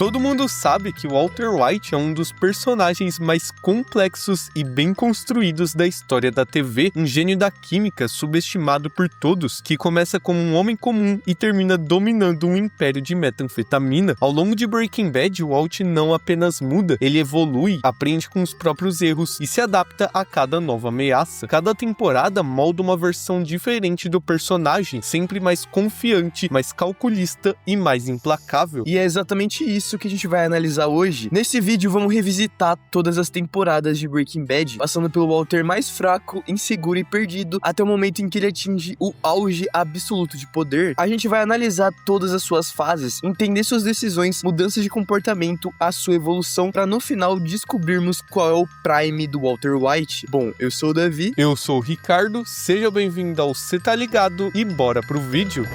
Todo mundo sabe que o Walter White é um dos personagens mais complexos e bem construídos da história da TV, um gênio da química subestimado por todos, que começa como um homem comum e termina dominando um império de metanfetamina. Ao longo de Breaking Bad, o Walt não apenas muda, ele evolui, aprende com os próprios erros e se adapta a cada nova ameaça. Cada temporada molda uma versão diferente do personagem, sempre mais confiante, mais calculista e mais implacável. E é exatamente isso que a gente vai analisar hoje. Nesse vídeo vamos revisitar todas as temporadas de Breaking Bad, passando pelo Walter mais fraco, inseguro e perdido, até o momento em que ele atinge o auge absoluto de poder. A gente vai analisar todas as suas fases, entender suas decisões, mudanças de comportamento, a sua evolução, para no final descobrirmos qual é o prime do Walter White. Bom, eu sou o Davi. Eu sou o Ricardo, seja bem-vindo ao Cê Tá Ligado e bora pro vídeo.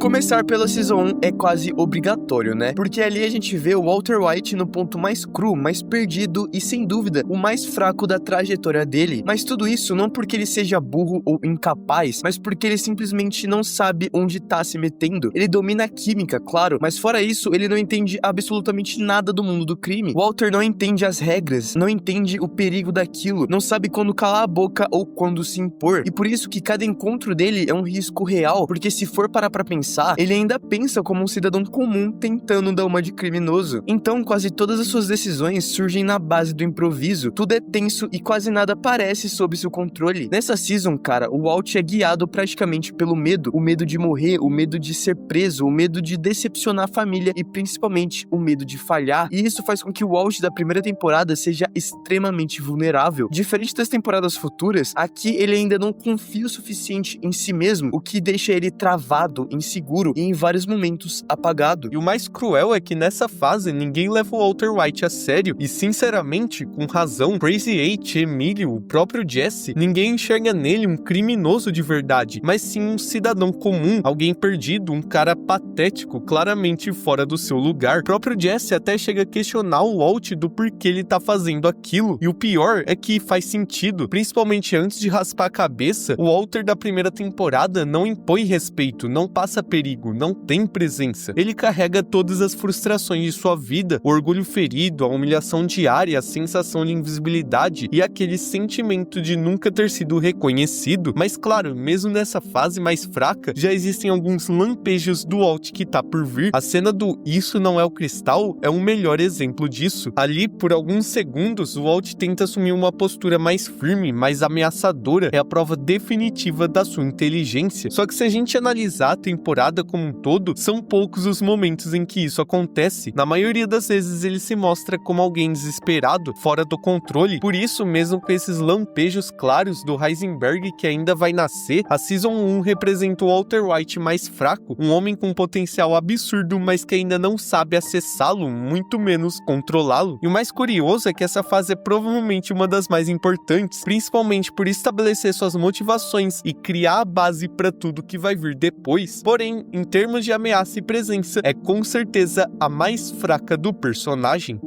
Começar pela Season 1 é quase obrigatório, né? Porque ali a gente vê o Walter White no ponto mais cru, mais perdido e, sem dúvida, o mais fraco da trajetória dele. Mas tudo isso não porque ele seja burro ou incapaz, mas porque ele simplesmente não sabe onde tá se metendo. Ele domina a química, claro, mas fora isso, ele não entende absolutamente nada do mundo do crime. Walter não entende as regras, não entende o perigo daquilo, não sabe quando calar a boca ou quando se impor. E por isso que cada encontro dele é um risco real, porque se for parar pra pensar, ele ainda pensa como um cidadão comum tentando dar uma de criminoso. Então, quase todas as suas decisões surgem na base do improviso. Tudo é tenso e quase nada parece sob seu controle. Nessa season, cara, o Walt é guiado praticamente pelo medo. O medo de morrer, o medo de ser preso, o medo de decepcionar a família e principalmente o medo de falhar. E isso faz com que o Walt da primeira temporada seja extremamente vulnerável. Diferente das temporadas futuras, aqui ele ainda não confia o suficiente em si mesmo, o que deixa ele travado, inseguro e em vários momentos apagado. E o mais cruel é que nessa fase ninguém leva o Walter White a sério e, sinceramente, com razão, Crazy Eight, Emílio, o próprio Jesse, ninguém enxerga nele um criminoso de verdade, mas sim um cidadão comum, alguém perdido, um cara patético, claramente fora do seu lugar. O próprio Jesse até chega a questionar o Walt do porquê ele tá fazendo aquilo, e o pior é que faz sentido, principalmente antes de raspar a cabeça, o Walter da primeira temporada não impõe respeito, não passa perigo, não tem presença. Ele carrega todas as frustrações de sua vida, o orgulho ferido, a humilhação diária, a sensação de invisibilidade e aquele sentimento de nunca ter sido reconhecido. Mas claro, mesmo nessa fase mais fraca, já existem alguns lampejos do Walt que tá por vir. A cena do "isso não é o cristal" é um melhor exemplo disso. Ali, por alguns segundos, o Walt tenta assumir uma postura mais firme, mais ameaçadora, é a prova definitiva da sua inteligência. Só que se a gente analisar a temporada como um todo, são poucos os momentos em que isso acontece. Na maioria das vezes ele se mostra como alguém desesperado, fora do controle. Por isso, mesmo com esses lampejos claros do Heisenberg que ainda vai nascer, a Season 1 representa o Walter White mais fraco, um homem com potencial absurdo, mas que ainda não sabe acessá-lo, muito menos controlá-lo. E o mais curioso é que essa fase é provavelmente uma das mais importantes, principalmente por estabelecer suas motivações e criar a base para tudo que vai vir depois. Porém, em termos de ameaça e presença, é com certeza a mais fraca do personagem.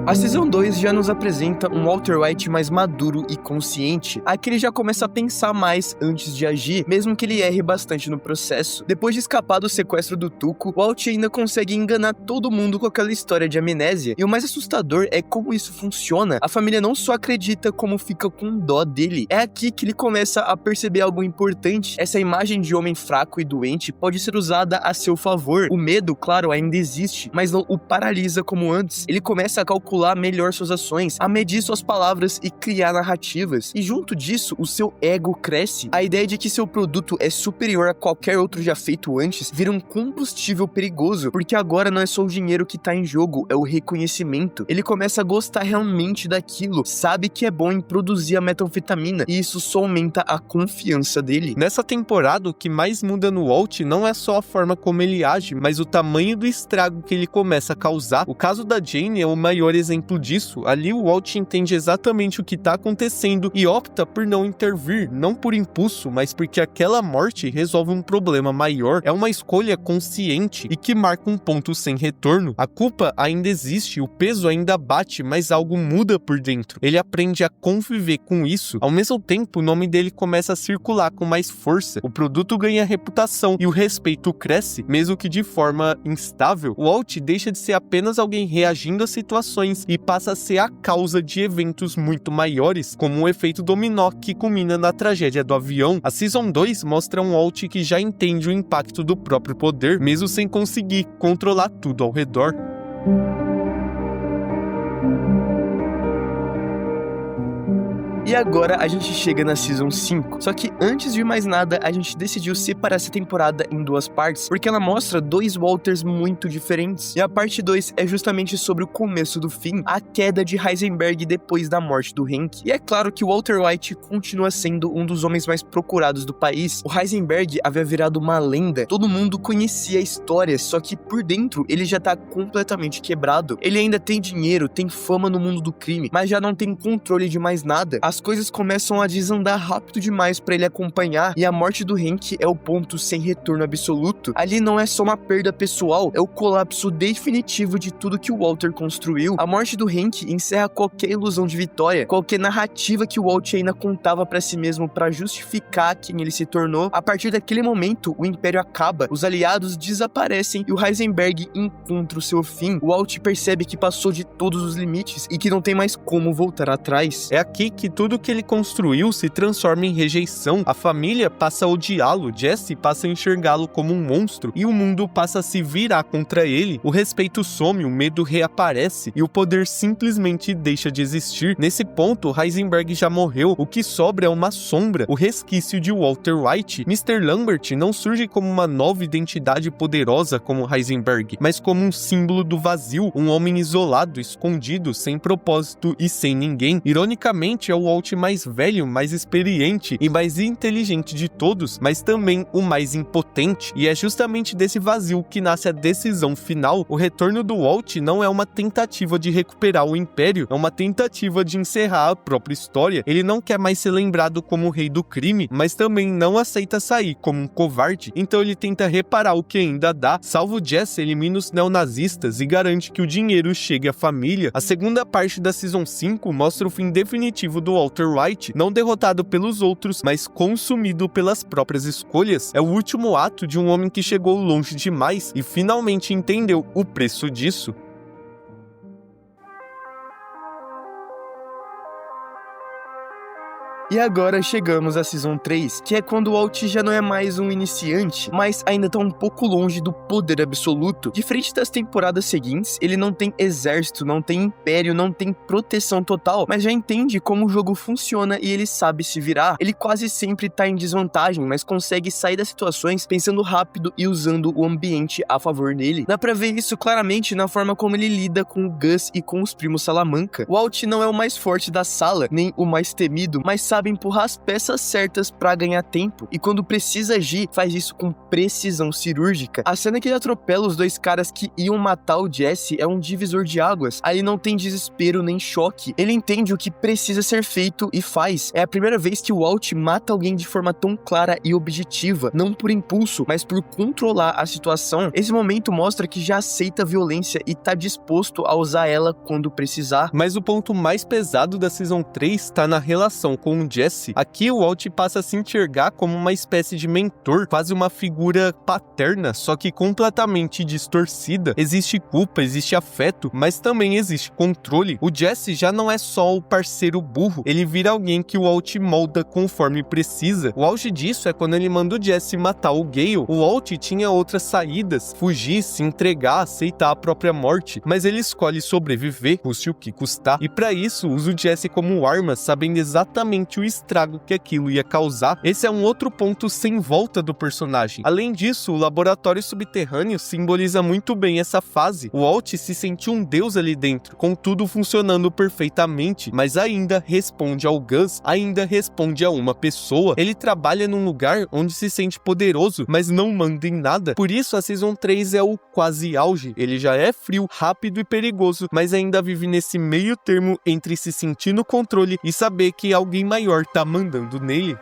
A Season 2 já nos apresenta um Walter White mais maduro e consciente. Aqui ele já começa a pensar mais antes de agir, mesmo que ele erre bastante no processo. Depois de escapar do sequestro do Tuco, Walt ainda consegue enganar todo mundo com aquela história de amnésia. E o mais assustador é como isso funciona. A família não só acredita, como fica com dó dele. É aqui que ele começa a perceber algo importante. Essa imagem de homem fraco e doente pode ser usada a seu favor. O medo, claro, ainda existe, mas não o paralisa como antes. Ele começa a calcular melhor suas ações, a medir suas palavras e criar narrativas. E junto disso, o seu ego cresce. A ideia de que seu produto é superior a qualquer outro já feito antes vira um combustível perigoso, porque agora não é só o dinheiro que tá em jogo, é o reconhecimento. Ele começa a gostar realmente daquilo, sabe que é bom em produzir a metanfetamina, e isso só aumenta a confiança dele. Nessa temporada, o que mais muda no Walt não é só a forma como ele age, mas o tamanho do estrago que ele começa a causar. O caso da Jane é o maior exemplo exemplo disso, ali o Walt entende exatamente o que tá acontecendo e opta por não intervir, não por impulso, mas porque aquela morte resolve um problema maior, é uma escolha consciente e que marca um ponto sem retorno. A culpa ainda existe, o peso ainda bate, mas algo muda por dentro. Ele aprende a conviver com isso. Ao mesmo tempo, o nome dele começa a circular com mais força, o produto ganha reputação e o respeito cresce, mesmo que de forma instável. O Walt deixa de ser apenas alguém reagindo a situações e passa a ser a causa de eventos muito maiores, como o efeito dominó que culmina na tragédia do avião. A Season 2 mostra um Walt que já entende o impacto do próprio poder, mesmo sem conseguir controlar tudo ao redor. E agora a gente chega na Season 5. Só que antes de mais nada, a gente decidiu separar essa temporada em duas partes, porque ela mostra dois Walters muito diferentes. E a parte 2 é justamente sobre o começo do fim, a queda de Heisenberg depois da morte do Hank. E é claro que o Walter White continua sendo um dos homens mais procurados do país. O Heisenberg havia virado uma lenda, todo mundo conhecia a história, só que por dentro ele já tá completamente quebrado. Ele ainda tem dinheiro, tem fama no mundo do crime, mas já não tem controle de mais nada. As coisas começam a desandar rápido demais pra ele acompanhar, e a morte do Hank é o ponto sem retorno absoluto. Ali não é só uma perda pessoal, é o colapso definitivo de tudo que o Walter construiu. A morte do Hank encerra qualquer ilusão de vitória, qualquer narrativa que o Walt ainda contava pra si mesmo pra justificar quem ele se tornou. A partir daquele momento, o Império acaba, os aliados desaparecem e o Heisenberg encontra o seu fim. O Walt percebe que passou de todos os limites e que não tem mais como voltar atrás. É aqui que tudo que ele construiu se transforma em rejeição, a família passa a odiá-lo, Jesse passa a enxergá-lo como um monstro e o mundo passa a se virar contra ele. O respeito some, o medo reaparece e o poder simplesmente deixa de existir. Nesse ponto, Heisenberg já morreu, o que sobra é uma sombra, o resquício de Walter White. Mr. Lambert não surge como uma nova identidade poderosa como Heisenberg, mas como um símbolo do vazio, um homem isolado, escondido, sem propósito e sem ninguém. Ironicamente, é o Walt mais velho, mais experiente e mais inteligente de todos, mas também o mais impotente. E é justamente desse vazio que nasce a decisão final. O retorno do Walt não é uma tentativa de recuperar o Império, é uma tentativa de encerrar a própria história. Ele não quer mais ser lembrado como o rei do crime, mas também não aceita sair como um covarde. Então ele tenta reparar o que ainda dá. Salva o Jesse, elimina os neonazistas e garante que o dinheiro chegue à família. A segunda parte da Season 5 mostra o fim definitivo do Walter White, não derrotado pelos outros, mas consumido pelas próprias escolhas. É o último ato de um homem que chegou longe demais e finalmente entendeu o preço disso. E agora chegamos à Season 3, que é quando o Walt já não é mais um iniciante, mas ainda tá um pouco longe do poder absoluto. Diferente das temporadas seguintes, ele não tem exército, não tem império, não tem proteção total, mas já entende como o jogo funciona e ele sabe se virar. Ele quase sempre tá em desvantagem, mas consegue sair das situações pensando rápido e usando o ambiente a favor dele. Dá pra ver isso claramente na forma como ele lida com o Gus e com os primos Salamanca. O Walt não é o mais forte da sala, nem o mais temido, mas sabe empurrar as peças certas pra ganhar tempo, e quando precisa agir, faz isso com precisão cirúrgica. A cena que ele atropela os dois caras que iam matar o Jesse é um divisor de águas. Ali não tem desespero nem choque, ele entende o que precisa ser feito e faz. É a primeira vez que o Walt mata alguém de forma tão clara e objetiva, não por impulso, mas por controlar a situação. Esse momento mostra que já aceita a violência e tá disposto a usar ela quando precisar. Mas o ponto mais pesado da Season 3 tá na relação com o Jesse. Aqui o Walt passa a se enxergar como uma espécie de mentor, quase uma figura paterna, só que completamente distorcida. Existe culpa, existe afeto, mas também existe controle. O Jesse já não é só o parceiro burro, ele vira alguém que o Walt molda conforme precisa. O auge disso é quando ele manda o Jesse matar o Gale. O Walt tinha outras saídas, fugir, se entregar, aceitar a própria morte, mas ele escolhe sobreviver, custe o que custar, e para isso usa o Jesse como arma, sabendo exatamente o estrago que aquilo ia causar. Esse é um outro ponto sem volta do personagem. Além disso, o laboratório subterrâneo simboliza muito bem essa fase. O Walt se sentiu um deus ali dentro, com tudo funcionando perfeitamente, mas ainda responde ao Gus, ainda responde a uma pessoa. Ele trabalha num lugar onde se sente poderoso, mas não manda em nada. Por isso a Season 3 é o quase auge. Ele já é frio, rápido e perigoso, mas ainda vive nesse meio termo entre se sentir no controle e saber que alguém maior tá mandando nele.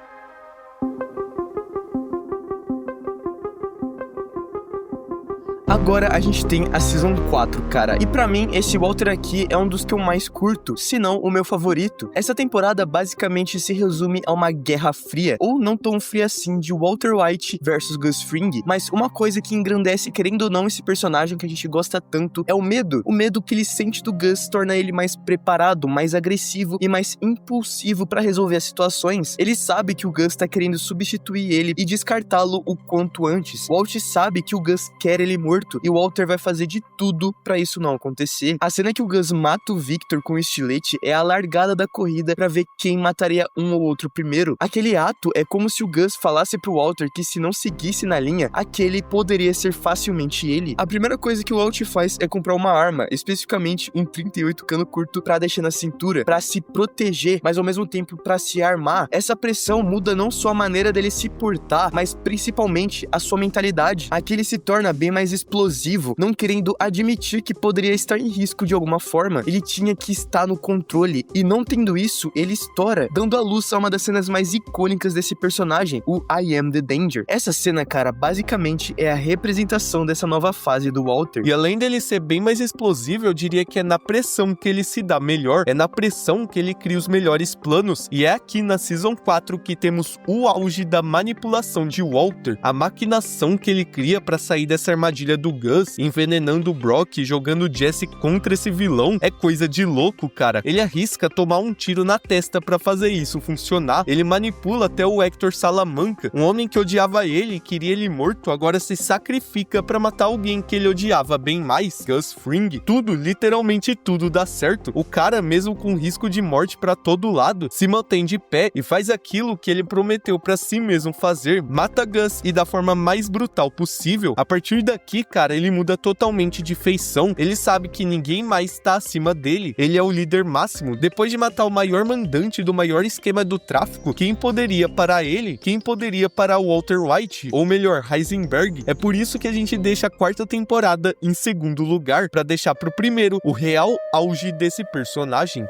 Agora a gente tem a Season 4, cara. E pra mim, esse Walter aqui é um dos que eu mais curto, se não o meu favorito. Essa temporada basicamente se resume a uma guerra fria, ou não tão fria assim, de Walter White versus Gus Fring. Mas uma coisa que engrandece, querendo ou não, esse personagem que a gente gosta tanto é o medo. O medo que ele sente do Gus torna ele mais preparado, mais agressivo e mais impulsivo pra resolver as situações. Ele sabe que o Gus tá querendo substituir ele e descartá-lo o quanto antes. O Walt sabe que o Gus quer ele morto, e o Walter vai fazer de tudo pra isso não acontecer. A cena que o Gus mata o Victor com o estilete é a largada da corrida pra ver quem mataria um ou outro primeiro. Aquele ato é como se o Gus falasse pro Walter que se não seguisse na linha, aquele poderia ser facilmente ele. A primeira coisa que o Walt faz é comprar uma arma, especificamente um 38 cano curto pra deixar na cintura, pra se proteger, mas ao mesmo tempo pra se armar. Essa pressão muda não só a maneira dele se portar, mas principalmente a sua mentalidade. Aqui ele se torna bem mais explosivo, não querendo admitir que poderia estar em risco de alguma forma. Ele tinha que estar no controle, e não tendo isso, ele estoura, dando à luz a uma das cenas mais icônicas desse personagem, o I Am The Danger. Essa cena, cara, basicamente é a representação dessa nova fase do Walter. E além dele ser bem mais explosivo, eu diria que é na pressão que ele se dá melhor, é na pressão que ele cria os melhores planos, e é aqui na Season 4 que temos o auge da manipulação de Walter, a maquinação que ele cria pra sair dessa armadilha do Gus, envenenando o Brock e jogando o Jesse contra esse vilão. É coisa de louco, cara. Ele arrisca tomar um tiro na testa pra fazer isso funcionar. Ele manipula até o Hector Salamanca, um homem que odiava ele e queria ele morto, agora se sacrifica pra matar alguém que ele odiava bem mais, Gus Fring. Tudo, literalmente tudo dá certo. O cara, mesmo com risco de morte pra todo lado, se mantém de pé e faz aquilo que ele prometeu pra si mesmo fazer. Mata Gus e da forma mais brutal possível. A partir daqui, cara, ele muda totalmente de feição. Ele sabe que ninguém mais tá acima dele. Ele é o líder máximo. Depois de matar o maior mandante do maior esquema do tráfico, quem poderia parar ele? Quem poderia parar o Walter White? Ou melhor, Heisenberg? É por isso que a gente deixa a quarta temporada em segundo lugar, pra deixar pro primeiro o real auge desse personagem.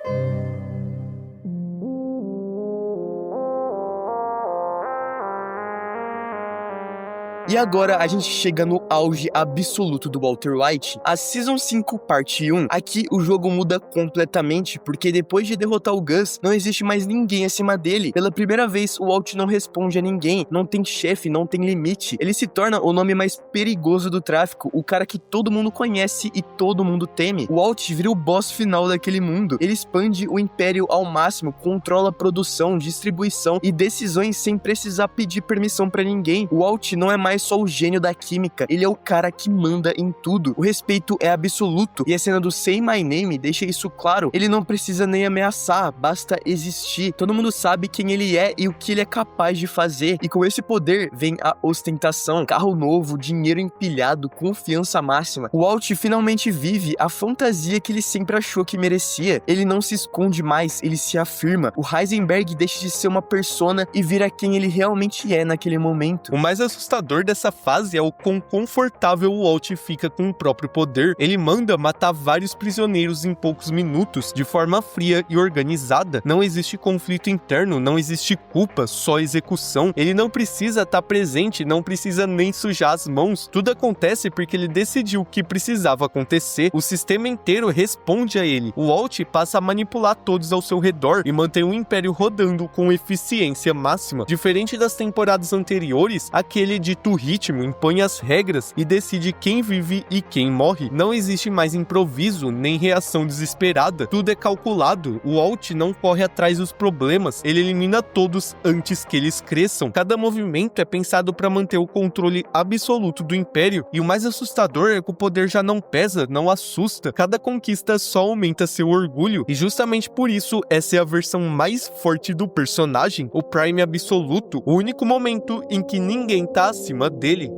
E agora a gente chega no auge absoluto do Walter White, a Season 5 Parte 1. Aqui o jogo muda completamente, porque depois de derrotar o Gus, não existe mais ninguém acima dele. Pela primeira vez, o Walt não responde a ninguém, não tem chefe, não tem limite. Ele se torna o nome mais perigoso do tráfico, o cara que todo mundo conhece e todo mundo teme. O Walt vira o boss final daquele mundo. Ele expande o império ao máximo, controla produção, distribuição e decisões sem precisar pedir permissão pra ninguém. O Walt não é mais só o gênio da química, ele é o cara que manda em tudo. O respeito é absoluto, e a cena do Say My Name deixa isso claro. Ele não precisa nem ameaçar, basta existir. Todo mundo sabe quem ele é e o que ele é capaz de fazer, e com esse poder vem a ostentação, carro novo, dinheiro empilhado, confiança máxima. O Walt finalmente vive a fantasia que ele sempre achou que merecia. Ele não se esconde mais, ele se afirma. O Heisenberg deixa de ser uma persona e vira quem ele realmente é naquele momento. O mais assustador dessa fase é o quão confortável o Walt fica com o próprio poder. Ele manda matar vários prisioneiros em poucos minutos, de forma fria e organizada. Não existe conflito interno, não existe culpa, só execução. Ele não precisa estar presente, não precisa nem sujar as mãos. Tudo acontece porque ele decidiu o que precisava acontecer. O sistema inteiro responde a ele. O Walt passa a manipular todos ao seu redor e mantém o império rodando com eficiência máxima. Diferente das temporadas anteriores, aquele dito ritmo, impõe as regras e decide quem vive e quem morre. Não existe mais improviso, nem reação desesperada. Tudo é calculado. O Walt não corre atrás dos problemas, ele elimina todos antes que eles cresçam. Cada movimento é pensado para manter o controle absoluto do Império, e o mais assustador é que o poder já não pesa, não assusta. Cada conquista só aumenta seu orgulho, e justamente por isso essa é a versão mais forte do personagem, o Prime absoluto, o único momento em que ninguém tá acima dele.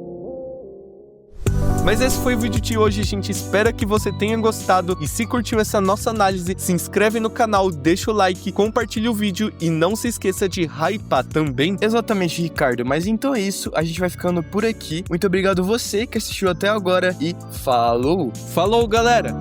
Mas esse foi o vídeo de hoje, gente. Espero que você tenha gostado. E se curtiu essa nossa análise, se inscreve no canal, deixa o like, compartilha o vídeo e não se esqueça de hypar também. Exatamente, Ricardo. Mas então é isso. A gente vai ficando por aqui. Muito obrigado você que assistiu até agora e falou! Falou, galera!